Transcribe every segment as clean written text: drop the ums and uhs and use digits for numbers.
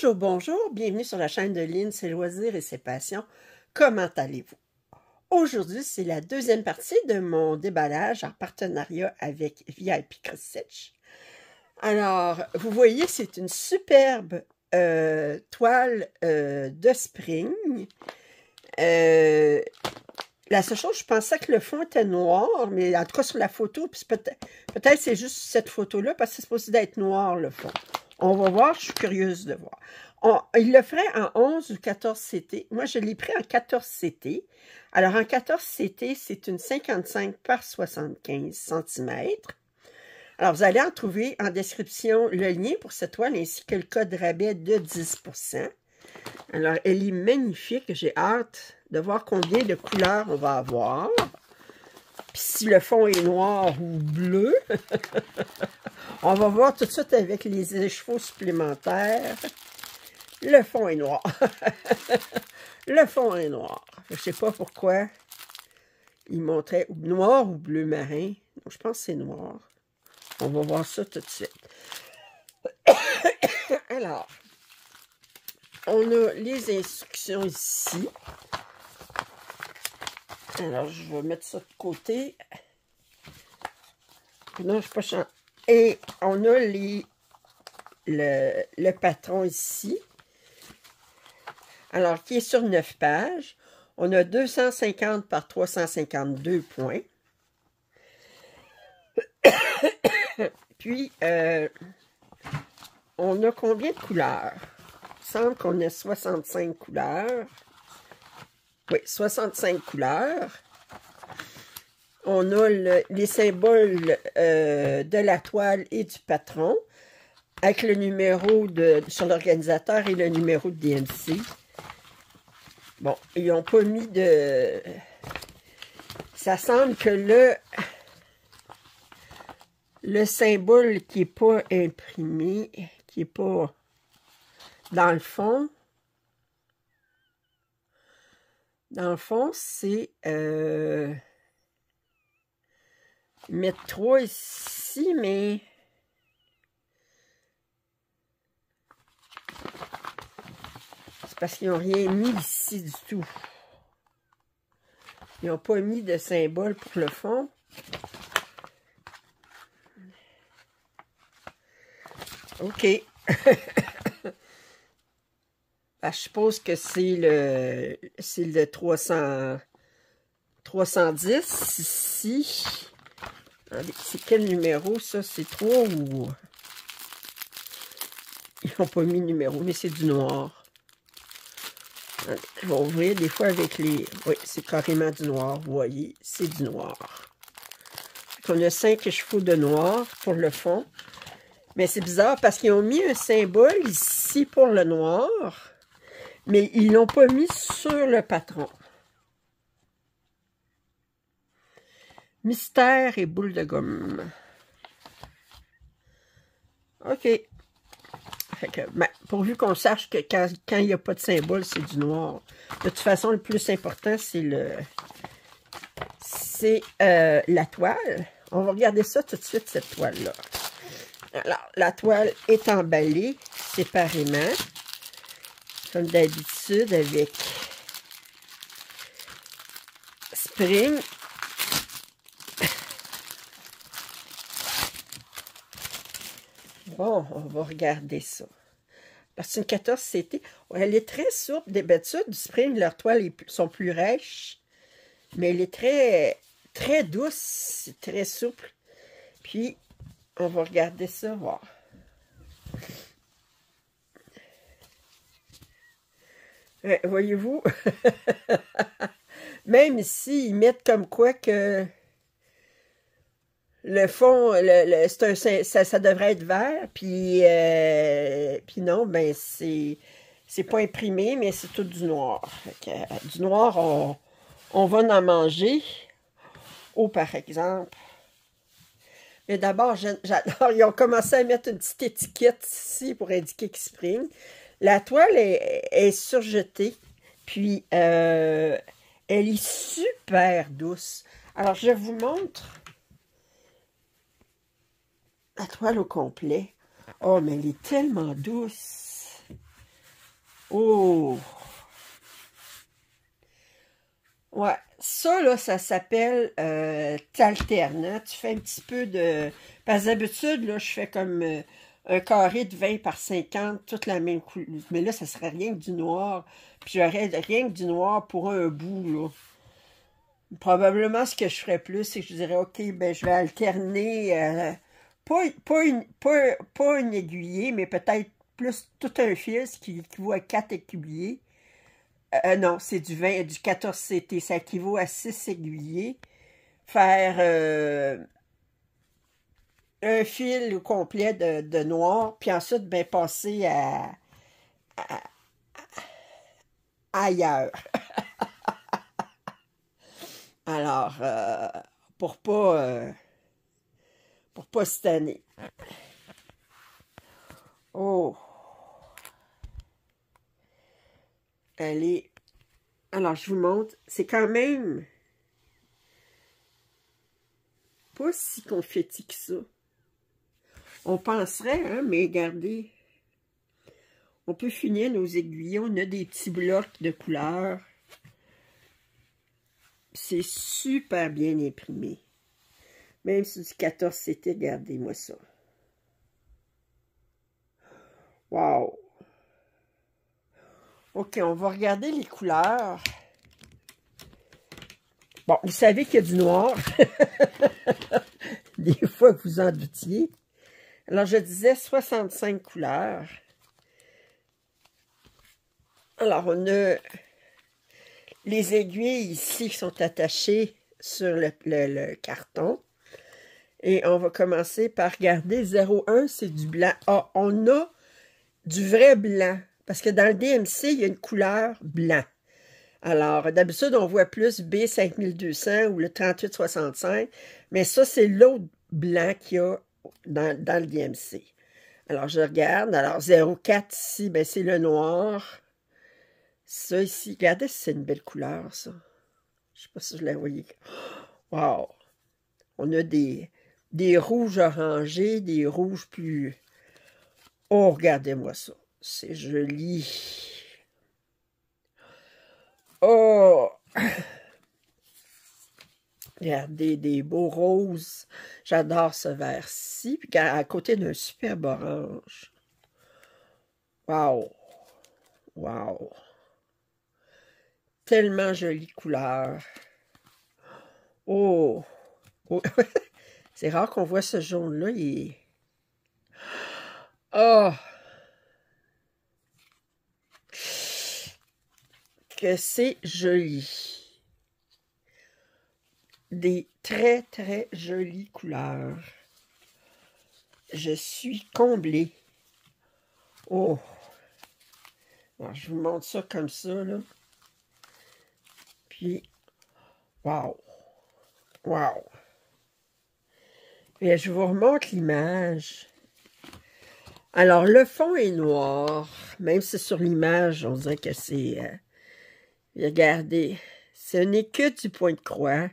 Bonjour, bonjour, bienvenue sur la chaîne de Lynn, ses loisirs et ses passions. Comment allez-vous? Aujourd'hui, c'est la deuxième partie de mon déballage en partenariat avec VIP Cross-Stitch. Alors, vous voyez, c'est une superbe toile de spring. La seule chose, je pensais que le fond était noir, mais en tout cas sur la photo, peut-être c'est juste cette photo-là, parce que c'est supposé d'être noir le fond. On va voir, je suis curieuse de voir. Il le ferait en 11 ou 14 CT. Moi, je l'ai pris en 14 CT. Alors, en 14 CT, c'est une 55 par 75 cm. Alors, vous allez en trouver en description le lien pour cette toile ainsi que le code rabais de 10%. Alors, elle est magnifique. J'ai hâte de voir combien de couleurs on va avoir. Puis si le fond est noir ou bleu, on va voir tout de suite avec les écheveaux supplémentaires. Le fond est noir. Le fond est noir. Je ne sais pas pourquoi il montrait noir ou bleu marin. Je pense que c'est noir. On va voir ça tout de suite. Alors, on a les instructions ici. Alors, je vais mettre ça de côté. Non, je ne suis pas chiant. Et on a le patron ici. Alors, qui est sur 9 pages. On a 250 par 352 points. Puis, on a combien de couleurs? Il semble qu'on a 65 couleurs. Oui, 65 couleurs. On a les symboles de la toile et du patron, avec le numéro sur l'organisateur et le numéro de DMC. Bon, ils n'ont pas mis de... Ça semble que le symbole qui n'est pas imprimé, qui n'est pas dans le fond, c'est mettre 3 ici, mais c'est parce qu'ils n'ont rien mis ici du tout. Ils n'ont pas mis de symbole pour le fond. OK. Ben, je suppose que c'est le 310 ici. C'est quel numéro, ça? C'est 3 ou... Ils n'ont pas mis de numéro, mais c'est du noir. Je vais ouvrir des fois avec les... Oui, c'est carrément du noir, vous voyez, c'est du noir. On a 5 écheveaux de noir pour le fond. Mais c'est bizarre parce qu'ils ont mis un symbole ici pour le noir, mais ils ne l'ont pas mis sur le patron. Mystère et boule de gomme. OK. Fait que, ben, pourvu qu'on sache que quand il n'y a pas de symbole, c'est du noir. De toute façon, le plus important, c'est la toile. On va regarder ça tout de suite, cette toile-là. Alors, la toile est emballée séparément, comme d'habitude avec Spring. Bon, on va regarder ça. Parce que c'est une 14 CT. Elle est très souple. D'habitude, du Spring, leurs toiles sont plus rêches. Mais elle est très, très douce, très souple. Puis, on va regarder ça, voir. Voyez-vous, même ici, ils mettent comme quoi que le fond, ça devrait être vert, puis non, ben c'est pas imprimé, mais c'est tout du noir. Fait que, du noir, on va en manger. Oh, par exemple. Mais d'abord, j'adore, ils ont commencé à mettre une petite étiquette ici pour indiquer qu'ils Spring. La toile est surjetée, puis elle est super douce. Alors, je vous montre la toile au complet. Oh, mais elle est tellement douce. Oh! Ouais, ça, là, ça s'appelle t'alternes, hein. Tu fais un petit peu de... Parce que d'habitude, là, je fais comme un carré de 20 par 50, toute la même couleur. Mais là, ça serait rien que du noir. Puis j'aurais rien que du noir pour un bout, là. Probablement, ce que je ferais plus, c'est que je dirais, OK, ben, je vais alterner, pas une aiguillée, mais peut-être plus tout un fil, ce qui équivaut à 4 aiguillés. Non, c'est du 14 CT, ça équivaut à 6 aiguillés. Faire un fil complet de noir, puis ensuite, ben, passer ailleurs. Alors, pour pas cette année. Oh, elle est... Alors, je vous montre, c'est quand même pas si confetti que ça. On penserait, hein, mais regardez, on peut finir nos aiguillons, on a des petits blocs de couleurs. C'est super bien imprimé. Même si du 14 c'était, regardez-moi ça. Wow! OK, on va regarder les couleurs. Bon, vous savez qu'il y a du noir. Des fois, vous en doutiez. Alors, je disais 65 couleurs. Alors, on a les aiguilles ici qui sont attachées sur le carton. Et on va commencer par regarder 01, c'est du blanc. Ah, on a du vrai blanc. Parce que dans le DMC, il y a une couleur blanc. Alors, d'habitude, on voit plus B5200 ou le 3865. Mais ça, c'est l'autre blanc qu'il y a dans le DMC. Alors, je regarde. Alors, 04 ici, ben, c'est le noir. Ça ici, regardez si c'est une belle couleur, ça. Je ne sais pas si je la voyais. Wow! On a des rouges orangés, des rouges plus... Oh, regardez-moi ça. C'est joli. Oh! Regardez, des beaux roses. J'adore ce vert-ci. Puis à côté d'un superbe orange. Wow! Wow! Tellement jolie couleur. Oh! Oh. C'est rare qu'on voit ce jaune-là. Il est... Oh! Que c'est joli. Des très, très jolies couleurs. Je suis comblée. Oh! Alors, je vous montre ça comme ça, là. Puis, wow! Wow! Et je vous remontre l'image. Alors, le fond est noir. Même si sur l'image, on dirait que c'est... regardez, ce n'est que du point de croix.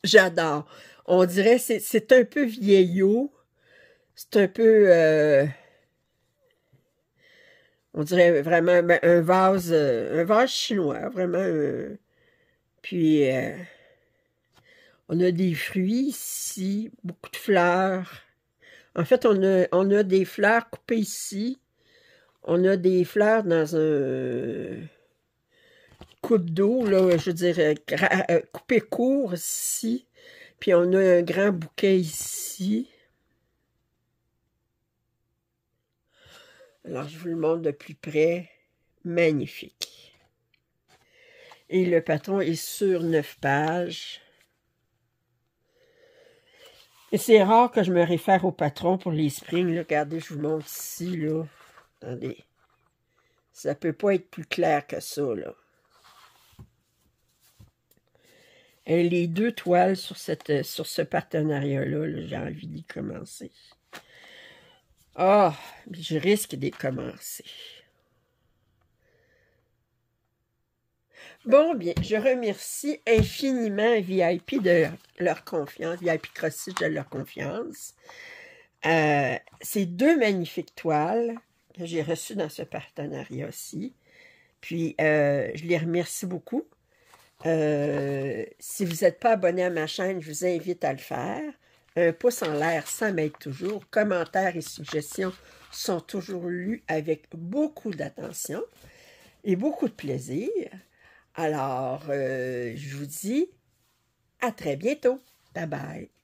J'adore. On dirait c'est un peu vieillot. C'est un peu... on dirait vraiment un vase chinois. Vraiment. Puis, on a des fruits ici. Beaucoup de fleurs. En fait, on a des fleurs coupées ici. On a des fleurs dans un coupe d'eau, là, je veux dire, coupé court ici. Puis on a un grand bouquet ici. Alors, je vous le montre de plus près. Magnifique. Et le patron est sur 9 pages. Et c'est rare que je me réfère au patron pour les springs. Là. Regardez, je vous montre ici, là. Attendez. Ça peut pas être plus clair que ça, là. Et les deux toiles sur ce partenariat-là, -là, j'ai envie d'y commencer. Ah, je risque d'y commencer. Bon, bien, je remercie infiniment VIP de leur confiance, VIP Cross Stitch de leur confiance. C'est 2 magnifiques toiles que j'ai reçues dans ce partenariat-ci. Puis, je les remercie beaucoup. Si vous n'êtes pas abonné à ma chaîne, je vous invite à le faire. Un pouce en l'air, ça m'aide toujours. Commentaires et suggestions sont toujours lus avec beaucoup d'attention et beaucoup de plaisir. Alors, je vous dis à très bientôt. Bye bye.